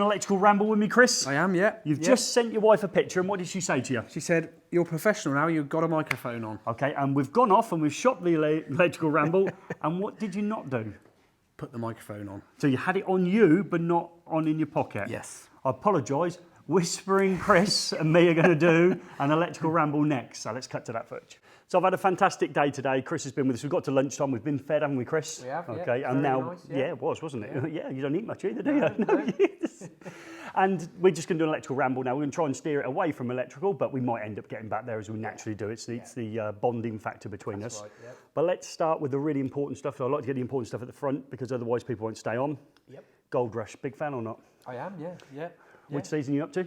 Electrical Ramble with me, Chris? I am, yeah. You've just sent your wife a picture, and what did she say to you? She said, "You're professional now, you've got a microphone on." Okay, and we've gone off and we've shot the Electrical Ramble, and what did you not do? Put the microphone on. So you had it on you, but not on in your pocket? Yes. I apologise. Whispering Chris and me are going to do an Electrical Ramble next, so let's cut to that footage. So I've had a fantastic day today. Chris has been with us. We've got to lunchtime. We've been fed, haven't we, Chris? We have, yeah. Okay, and now, Nice, yeah. it was, wasn't it? Yeah, you don't eat much either, do you? No. Yes. And we're just going to do an Electrical Ramble now. We're going to try and steer it away from electrical, but we might end up getting back there as we naturally do. It's the bonding factor between us. Right, yep. But let's start with the really important stuff. So I like to get the important stuff at the front because otherwise people won't stay on. Yep. Gold Rush, big fan or not? I am, yeah. Which season are you up to?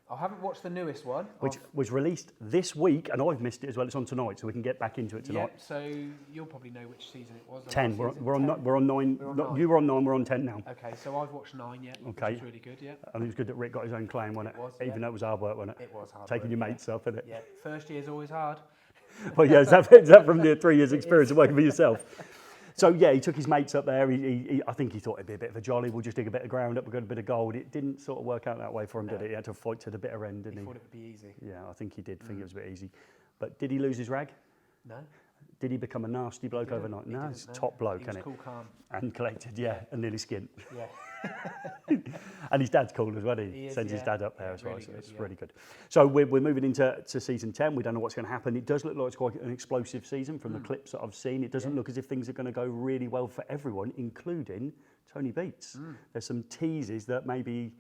I haven't watched the newest one. Which was released this week, and I've missed it as well. It's on tonight, so we can get back into it tonight. Yep, so you'll probably know which season it was. 10. We're on 9. We're on 9. You were on 9. We're on 10 now. Okay, so I've watched 9 yet. Okay. Which was really good, yeah. And it was good that Rick got his own claim, wasn't it? It was, Even yeah. though it was hard work, wasn't it? It was hard Taking work, your yeah. mates up, isn't it? Yeah, first year's always hard. Well, yeah, is that from the 3 years experience of working for yourself? So yeah, he took his mates up there. I think he thought it'd be a bit of a jolly. We'll just dig a bit of ground up. We've got a bit of gold. It didn't sort of work out that way for him, did it? He had to fight to the bitter end, didn't he? He thought it would be easy. Yeah, I think he did think it was a bit easy. But did he lose his rag? No. Did he become a nasty bloke overnight? No, he's a top bloke, He isn't was it? cool, calm. And collected, yeah, and nearly skint. Yeah. And his dad's cool as well. He He is, sends his yeah. dad up there Yeah, as well, really so good, it's yeah. really good. So we're moving into season 10. We don't know what's going to happen. It does look like it's quite an explosive season from the clips that I've seen. It doesn't look as if things are going to go really well for everyone, including Tony Beats. There's some teases that maybe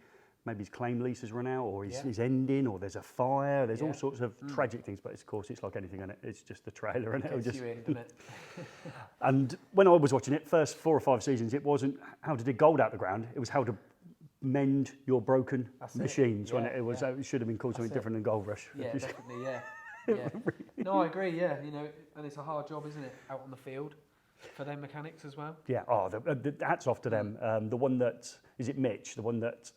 his claim lease has run out, or he's ending, or there's a fire. There's all sorts of tragic things, but of course it's like anything, and it's just the trailer, and it'll Gets just. you in, doesn't it? And when I was watching it, first 4 or 5 seasons, it wasn't how to dig gold out the ground. It was how to mend your broken machines. Yeah, When it should have been called something different than Gold Rush. Yeah, definitely, yeah. No, I agree, yeah. You know, and it's a hard job, isn't it, out on the field for them mechanics as well. Yeah. Oh, the hats off to them. The one that is it Mitch? The one that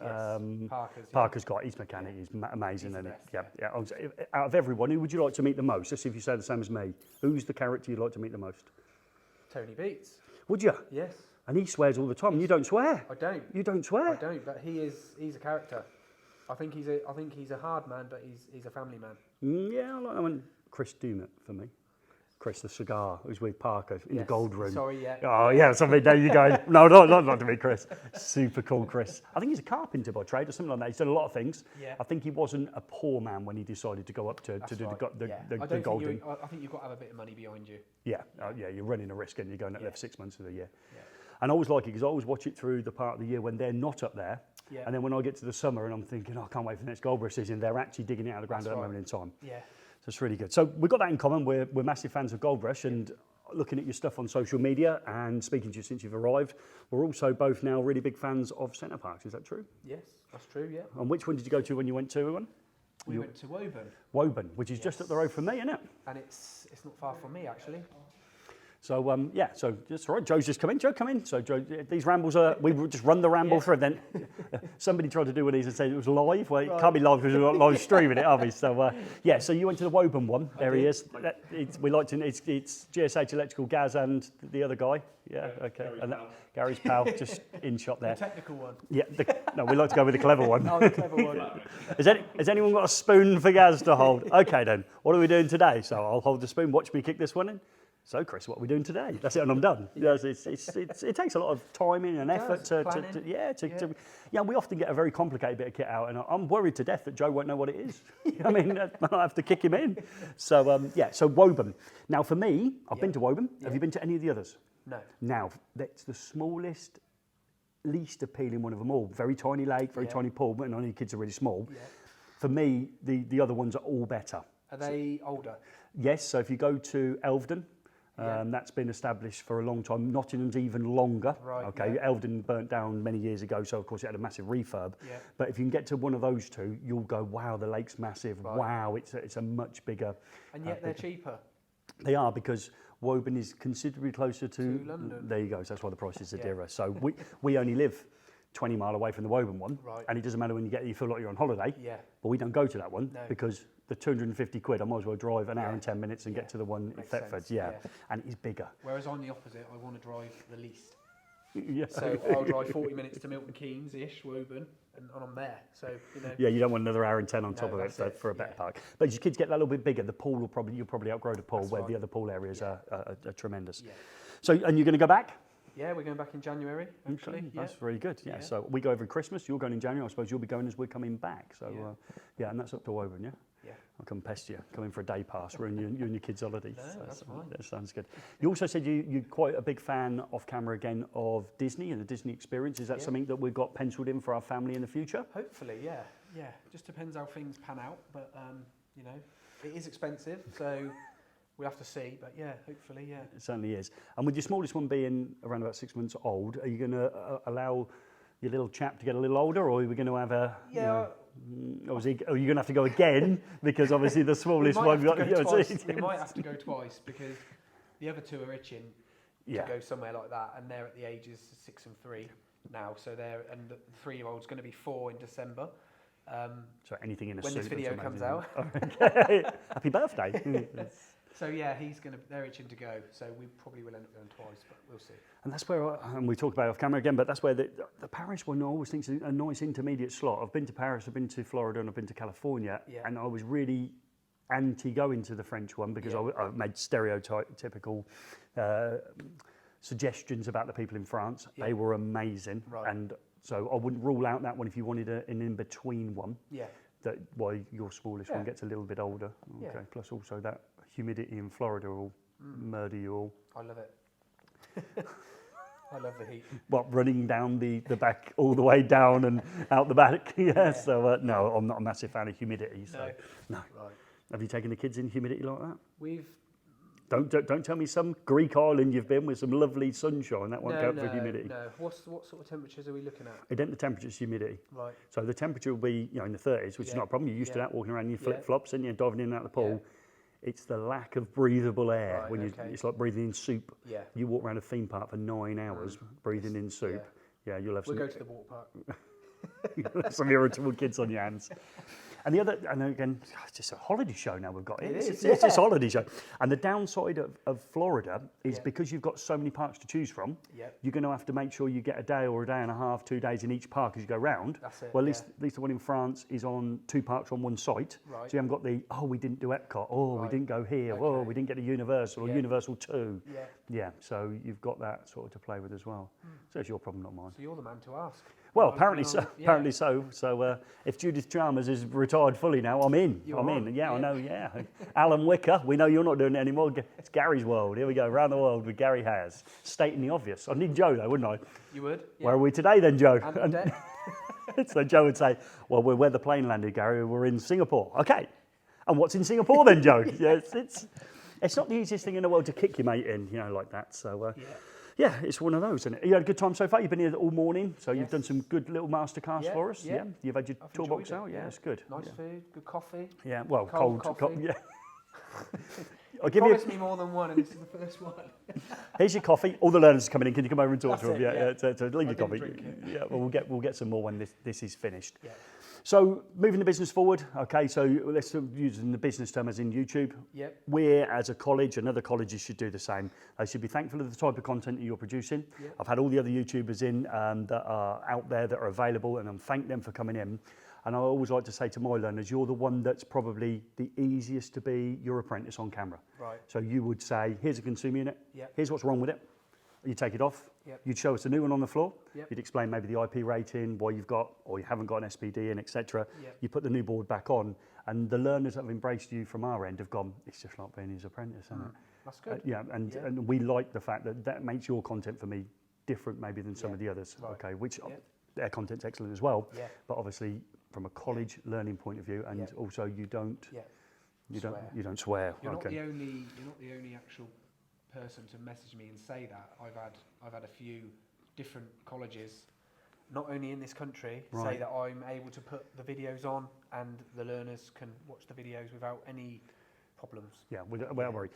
Parker's got. His mechanic is amazing. He's the And best, out of everyone, who would you like to meet the most? Let's see if you say the same as me. Who's the character you'd like to meet the most? Tony Beats. Would you? Yes. And he swears all the time. And you don't swear. I don't. You don't swear. I don't, but he's a character. I think he's a hard man, but he's a family man. Yeah, I like that one. Chris Dumont for me. Chris the cigar, who's with Parker in the Yes. gold room. Sorry, yeah. Oh yeah, something. There you go. No, not to be Chris. Super cool, Chris. I think he's a carpenter by trade or something like that. He's done a lot of things. Yeah. I think he wasn't a poor man when he decided to go up to do the golden. I think you've got to have a bit of money behind you. Yeah, you're running a risk and you're going up there for 6 months of the year. Yeah. And I always like it because I always watch it through the part of the year when they're not up there. Yeah. And then when I get to the summer and I'm thinking, I can't wait for the next Gold Rush season, they're actually digging it out of the ground at that moment in time. Yeah. So it's really good. So we've got that in common. We're massive fans of Gold Rush, and looking at your stuff on social media and speaking to you since you've arrived, we're also both now really big fans of Centre Parks. Is that true? Yes, that's true, yeah. And which one did you go to when you went to one? We went to Woburn. Woburn, which is just up the road from me, isn't it? And it's not far from me, actually. So so that's all right. Joe's just come in. Joe, come in. So Joe, these rambles we just run the ramble through. Then somebody tried to do one of these and said it was live. Well, it can't be live because we're not live streaming it, are we? So so you went to the Woburn one. There he is. It's GSH Electrical, Gaz, and the other guy. Yeah, okay. And Gary's pal, just in shot there. The technical one. Yeah. No, we like to go with the clever one. Oh, the clever one. Has anyone got a spoon for Gaz to hold? Okay then. What are we doing today? So I'll hold the spoon. Watch me kick this one in. So, Chris, what are we doing today? That's it, and I'm done. Yes, it takes a lot of timing and effort we often get a very complicated bit of kit out, and I'm worried to death that Joe won't know what it is. I mean, I have to kick him in. So, so Woburn. Now, for me, I've been to Woburn. Have you been to any of the others? No. Now, that's the smallest, least appealing one of them all. Very tiny lake, very tiny pool, but none of the kids are really small. Yeah. For me, the other ones are all better. Are they older? Yes, so if you go to Elvedon, that's been established for a long time. Nottingham's even longer. Right, okay, Elvedon burnt down many years ago, so of course it had a massive refurb. Yeah. But if you can get to one of those two, you'll go, wow, the lake's massive. Right. Wow, it's a much bigger. And yet they're cheaper. They are, because Woburn is considerably closer to London. There you go. So that's why the prices are dearer. So we only live 20 mile away from the Woburn one, and it doesn't matter when you feel like you're on holiday. Yeah. But we don't go to that one because the 250 quid, I might as well drive an hour and 10 minutes and get to the one in Thetford. Yeah, and it's bigger. Whereas I'm the opposite. I want to drive the least. Yeah. So I'll drive 40 minutes to Milton Keynes-ish, Woburn, and I'm there. So, you know. Yeah, you don't want another hour and 10 on top No, of it that's it, for a better yeah. park. But as your kids get that little bit bigger, the pool you'll probably outgrow the pool, That's where right. the other pool areas Yeah. are tremendous. Yeah. So, and you're going to go back? Yeah, we're going back in January, actually. Okay, Yeah. that's very good. Yeah. Yeah. So we go over Christmas. You're going in January. I suppose you'll be going as we're coming back. So Yeah. and that's up to Woburn, yeah. Yeah. I'll come pest you. Come in for a day pass. Ruin you and your kids' holidays. No, that's fine. That sounds good. You also said you're quite a big fan off camera again of Disney and the Disney experience. Is that Yeah. something that we've got penciled in for our family in the future? Hopefully, yeah. Yeah. Just depends how things pan out. But, you know, it is expensive. So we'll have to see. But, yeah, hopefully, yeah. It certainly is. And with your smallest one being around about 6 months old, are you going to allow your little chap to get a little older, or are we going to have a... Yeah. Or are you going to have to go again? Because obviously the smallest one... We might have to go twice because the other two are itching to go somewhere like that, and they're at the ages 6 and 3 now. So and the 3-year-old's going to be 4 in December. So anything in a when suit. this video that's comes amazing. out. Okay. Happy birthday. So yeah, they're itching to go. So we probably will end up going twice, but we'll see. And that's where, and we talk about it off camera again, but that's where the Paris one I always think is a nice intermediate slot. I've been to Paris, I've been to Florida, and I've been to California, and I was really anti going to the French one because I made stereotypical suggestions about the people in France. They were amazing, and so I wouldn't rule out that one if you wanted an in-between one. Yeah. That why your smallest one gets a little bit older. Okay. Plus also that humidity in Florida will murder you all. I love it. I love the heat. What, running down the back all the way down and out the back? Yeah. So no, I'm not a massive fan of humidity. So no. Right. Have you taken the kids in humidity like that? We've. Don't tell me some Greek island you've been with some lovely sunshine. That won't count for humidity. No. What sort of temperatures are we looking at? Identical temperature's humidity. Right. So the temperature will be in the 30s, which is not a problem. You're used to that, walking around in your flip-flops and you're diving in and out of the pool. Yeah. It's the lack of breathable air when it's like breathing in soup. Yeah. You walk around a theme park for 9 hours breathing in soup. Yeah, you'll have We'll some. go to the water park. You'll have some irritable kids on your hands. And the other, and again, it's just a holiday show now we've got. It's a holiday show. And the downside of Florida is because you've got so many parks to choose from, you're going to have to make sure you get a day or a day and a half, 2 days in each park as you go round. That's it. Well, at least the one in France is on 2 parks on one site. Right. So you haven't got we didn't do Epcot, we didn't go here, we didn't get to Universal or Universal 2. Yeah, so you've got that sort of to play with as well. So it's your problem, not mine. So you're the man to ask. Well, apparently so. Apparently so. So if Judith Chalmers is retired fully now, I'm in. I'm in. Yeah, I know. Yeah. Alan Wicker. We know you're not doing it anymore. It's Gary's world. Here we go. Around the world with Gary Hayes. Stating the obvious. I'd need Joe though, wouldn't I? You would. Yeah. Where are we today then, Joe? And so Joe would say, "Well, we're where the plane landed, Gary. We're in Singapore." Okay. And what's in Singapore then, Joe? It's not the easiest thing in the world to kick your mate in, like that. So. Yeah, it's one of those, isn't it? You had a good time so far? You've been here all morning, so you've done some good little masterclass for us? Yeah. You've had your toolbox out? Yeah, it's good. Nice food, good coffee. Yeah, well, cold coffee. Yeah. You promised me more than one, and this is the first one. Here's your coffee. All the learners are coming in. Can you come over and talk That's to them? it, So leave your coffee. Drink it. Yeah, well, we'll get some more when this is finished. Yeah. So moving the business forward, okay, so let's use the business term as in YouTube. Yep. We're, as a college, and other colleges should do the same. They should be thankful of the type of content that you're producing. Yep. I've had all the other YouTubers in that are out there that are available, and I thank them for coming in. And I always like to say to my learners, you're the one that's probably the easiest to be your apprentice on camera. Right. So you would say, here's a consumer unit, Yep. here's what's wrong with it. You take it off, you'd show us a new one on the floor, you'd explain maybe the IP rating, why you've got or you haven't got an SPD in, etc. You put the new board back on, and the learners that have embraced you from our end have gone, it's just like being his apprentice, isn't it? That's good. And we like the fact that makes your content for me different maybe than some of the others, okay, which their content's excellent as well, but obviously from a college learning point of view, and also you don't swear. You're not the only actual person to message me and say that. I've had a few different colleges, not only in this country, say that I'm able to put the videos on and the learners can watch the videos without any problems. Yeah, without worry.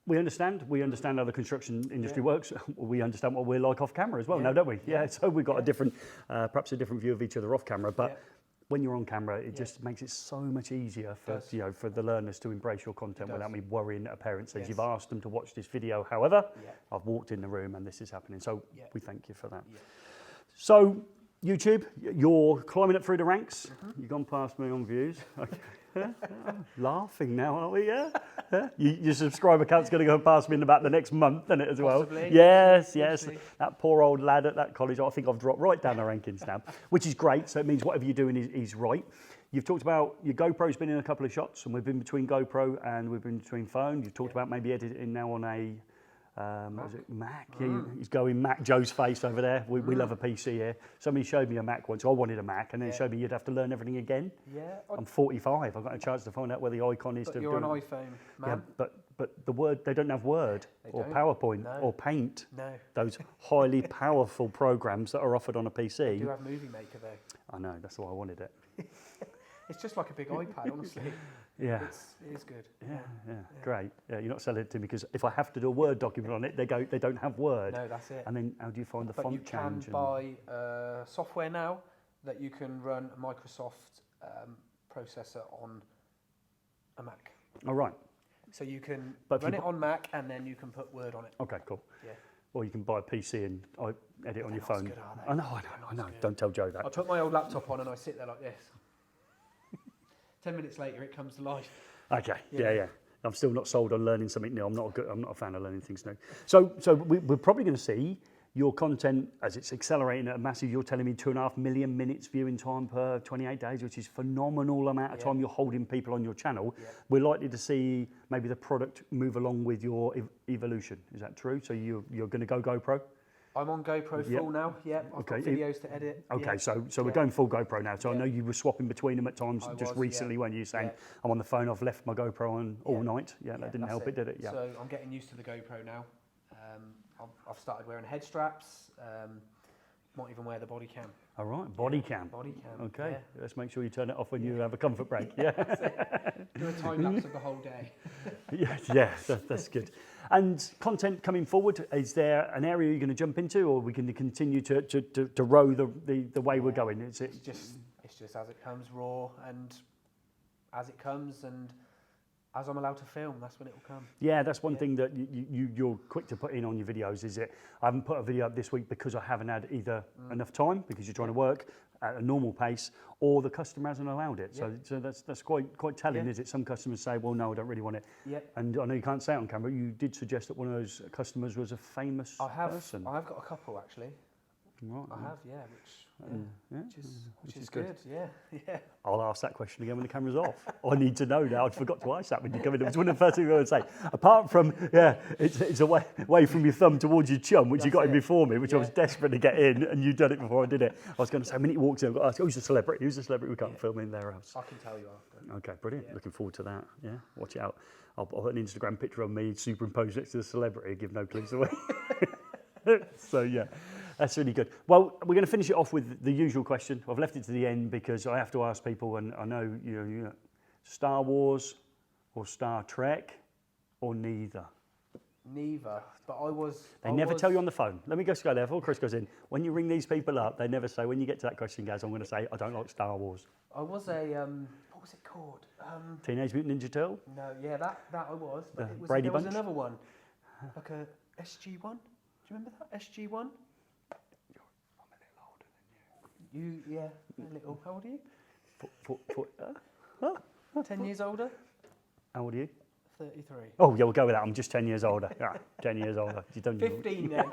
We understand how the construction industry works. We understand what we're like off camera as well now, don't we? Yeah, so we've got a different, perhaps a different view of each other off camera, but when you're on camera, it just makes it so much easier for for the learners to embrace your content without me worrying that a parent says you've asked them to watch this video. However, I've walked in the room and this is happening. So we thank you for that. Yeah. So YouTube, you're climbing up through the ranks. You've gone past me on views. Okay. Laughing now, aren't we? Yeah. Your subscriber count's going to go past me in about the next month, isn't it, as well? Possibly. Yes. That poor old lad at that college, I think I've dropped right down the rankings now, which is great. So it means whatever you're doing is right. You've talked about your GoPro's been in a couple of shots, and we've been between GoPro and we've been between phone. You've talked about maybe editing now on a what was it, Mac? Yeah, he's going Mac. Joe's face over there. We love a PC here. Somebody showed me a Mac once. I wanted a Mac, and then showed me you'd have to learn everything again. Yeah. I'm 45. I've got a chance to find out where the icon is. But you're an iPhone man. Yeah, but the Word, they don't have Word or PowerPoint or Paint. No. Those highly powerful programs that are offered on a PC. They do have Movie Maker though. I know. That's why I wanted it. It's just like a big iPad, honestly. Yeah. It is good. Yeah, great. Yeah, you're not selling it to me because if I have to do a Word document on it, they don't have Word. No, that's it. And then how do you find the font change? You can buy software now that you can run a Microsoft processor on a Mac. Oh, right. So you can run it on Mac and then you can put Word on it. Okay, cool. Yeah. Or you can buy a PC and edit on your phone. Good, are they? I know. Don't tell Joe that. I put my old laptop on and I sit there like this. 10 minutes later, it comes to life. Okay. Yeah. I'm still not sold on learning something new. I'm not a fan of learning things new. So we're probably going to see your content as it's accelerating at a massive. You're telling me 2.5 million minutes viewing time per 28 days, which is phenomenal amount of time you're holding people on your channel. Yeah. We're likely to see maybe the product move along with your evolution. Is that true? So you're going to go GoPro? I'm on GoPro full now. Yeah, I've got videos to edit. Okay, so we're going full GoPro now. So I know you were swapping between them at times just recently when you were saying, I'm on the phone, I've left my GoPro on all night. Yeah, that didn't help it, did it? Yeah. So I'm getting used to the GoPro now. I've started wearing head straps. Might even wear the body cam. All right, body cam. Body cam. Okay, let's make sure you turn it off when you have a comfort break. Yeah. Do a time lapse of the whole day. That's good. And content coming forward, is there an area you're going to jump into, or are we going to continue to row the way we're going? It's just as it comes, raw, and as it comes, and as I'm allowed to film, that's when it will come. Yeah, that's one thing that you're quick to put in on your videos, is it? I haven't put a video up this week because I haven't had either enough time, because you're trying to work at a normal pace, or the customer hasn't allowed it. So that's quite telling, is it? Some customers say, well, no, I don't really want it. And I know you can't say it on camera, you did suggest that one of those customers was a famous person. I've got a couple, actually. Right. I have, which is good. Yeah. I'll ask that question again when the camera's off. I need to know now. I forgot to ask that when you come in. It was one of the first things I would say. Apart from, it's away from your thumb towards your chum, which you got in before me, which I was desperate to get in, and you'd done it before I did it. I was going to say, the minute he walks in, I've got to ask, who's the celebrity? Who's the celebrity we can't film in their house? I can tell you after. Okay, brilliant. Looking forward to that. Yeah, watch out. I'll put an Instagram picture of me superimposed next to the celebrity, give no clues away. So, that's really good. Well, we're going to finish it off with the usual question. I've left it to the end because I have to ask people, and I know, Star Wars or Star Trek or neither? Neither, but They never tell you on the phone. Let me just go there before Chris goes in. When you ring these people up, they never say, when you get to that question, guys, I'm going to say, I don't like Star Wars. I was a, what was it called? Teenage Mutant Ninja Turtle? No, that I was. But Brady there was Bunch? another one, like a SG-1. Do you remember that, SG-1? A little. How old are you? 10 years older. How old are you? 33. Oh, yeah, we'll go with that. I'm just 10 years older. 10 years older. You don't 15 then.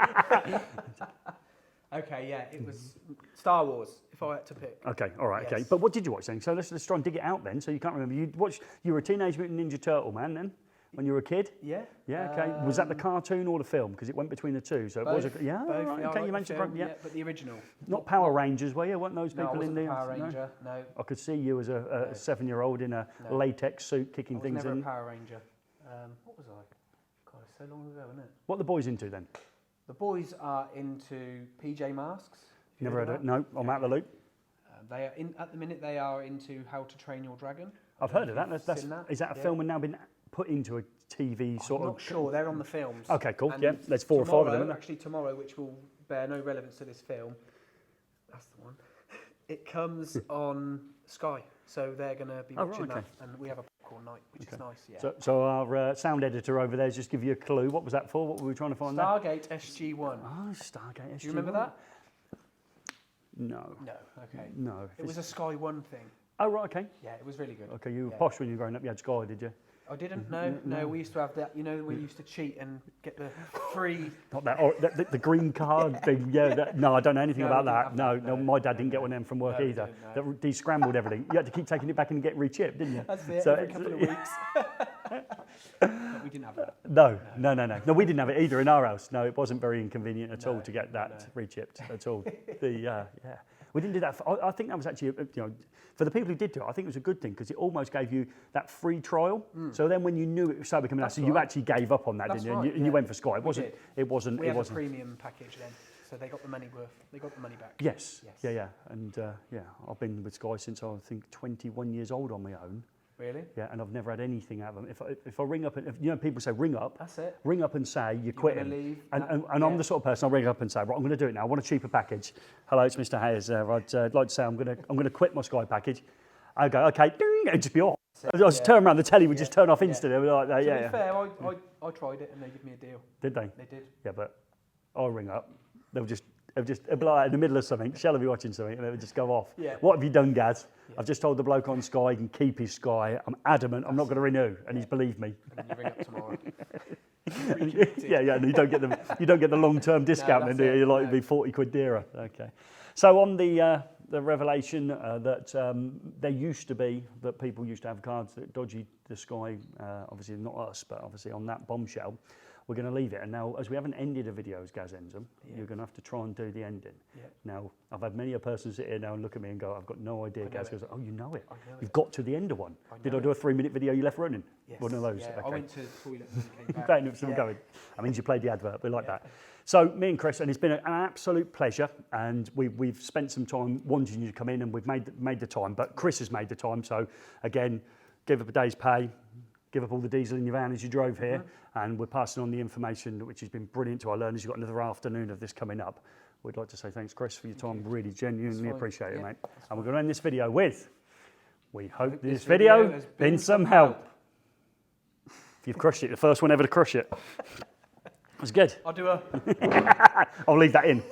Okay, it was Star Wars, if I had to pick. Okay, all right, okay. But what did you watch then? So let's try and dig it out then, so you can't remember. You were a Teenage Mutant Ninja Turtle man then? When you were a kid? Yeah. Yeah, okay. Was that the cartoon or the film? Because it went between the two. So both, it was both, right, okay, you mentioned film, but the original. Not Power Rangers, were you? Weren't those people I wasn't in the Power Ranger, no. I could see you as a 7-year-old in a latex suit kicking things in. I was never a Power Ranger. What was I? God, it's so long ago, isn't it? What are the boys into then? The boys are into PJ Masks. Never heard of it. No, I'm out of the loop. They are at the minute. They are into How to Train Your Dragon. I've heard of that. Is that a film and now been put into a TV sort of? I'm not sure. They're on the films. Okay, cool. And there's 4 or 5 of them. Actually, tomorrow, which will bear no relevance to this film. That's the one. It comes on Sky. So they're going to be Oh, watching right, okay. that, and we have a popcorn night, which is nice. Yeah. So our sound editor over there, just give you a clue. What was that for? What were we trying to find there? Stargate SG1. Oh, Stargate SG1. Do you remember that? No. No. Okay. No. It was a Sky One thing. Oh, right, okay. Yeah, it was really good. Okay, you were Yeah. posh when you were growing up. You had Sky, did you? I didn't. No. We used to have that. You know, we used to cheat and get the free. Not that, or the green card thing. Yeah, no, I don't know anything No, about we didn't that. have No, that. no, No, my dad didn't no, get one of them from work no, we either. didn't, no. That descrambled everything. You had to keep taking it back and get rechipped, didn't you? That's it. So Every couple of weeks. But we didn't have that. No, we didn't have it either in our house. No, it wasn't very inconvenient at all No, to get that no. rechipped at all. Yeah, we didn't do that. I think that was actually, for the people who did do it, I think it was a good thing because it almost gave you that free trial. So then when you knew it was started coming out, so you right. actually gave up on that, That's didn't you? right, And you yeah. went for Sky. It We wasn't. did. It wasn't. We It had a wasn't. premium package then, so they got the money worth. They got the money back. Yes. Yes. Yeah. And I've been with Sky since I think 21 years old on my own. Really? Yeah, and I've never had anything out of them. If I ring up, and people say ring up. That's it. Ring up and say you're gonna quitting. leave, And yeah. I'm the sort of person I'll ring up and say, right, I'm going to do it now. I want a cheaper package. Hello, it's Mr. Hayes. I'd like to say I'm going to quit my Sky package. I go, okay, ding, it'd just be off. I just turn around, the telly would just turn off instantly. I'd be like that. To Yeah. be fair, I tried it and they gave me a deal. Did they? They did. Yeah, but I'll ring up. They'll be like in the middle of something. Shall I be watching something? And it would just go off. Yeah. What have you done, Gaz? Yeah. I've just told the bloke on Sky he can keep his Sky. I'm adamant. I'm not going to renew, and he's believed me. And then you ring up tomorrow. Yeah, and you don't get the long-term discount, that's then do you? it, You're like no. it'd be 40 quid dearer. Okay. So on the revelation that there used to be that people used to have cards that dodgy the Sky, obviously not us, but obviously on that bombshell, we're going to leave it. And now, as we haven't ended a video as Gaz ends them, you're going to have to try and do the ending. Yeah. Now, I've had many a person sit here now and look at me and go, I've got no idea. Gaz it. goes, oh, you know it. I know You've it. got to the end of one. Did I do a 3-minute video you left running? Yes. One of those. Yeah, Okay. I went to the toilet and came back. Great, still going. That means you played the advert. We like that. So me and Chris, and it's been an absolute pleasure, and we've spent some time wanting you to come in, and we've made the time. But Chris has made the time. So again, give up a day's pay, give up all the diesel in your van as you drove here, and we're passing on the information, which has been brilliant to our learners. You've got another afternoon of this coming up. We'd like to say thanks, Chris, for your time. Really genuinely appreciate it, mate. And we're going to end this video with, we hope this video has been some help. You've crushed it. The first one ever to crush it. It was good. I'll do a... I'll leave that in.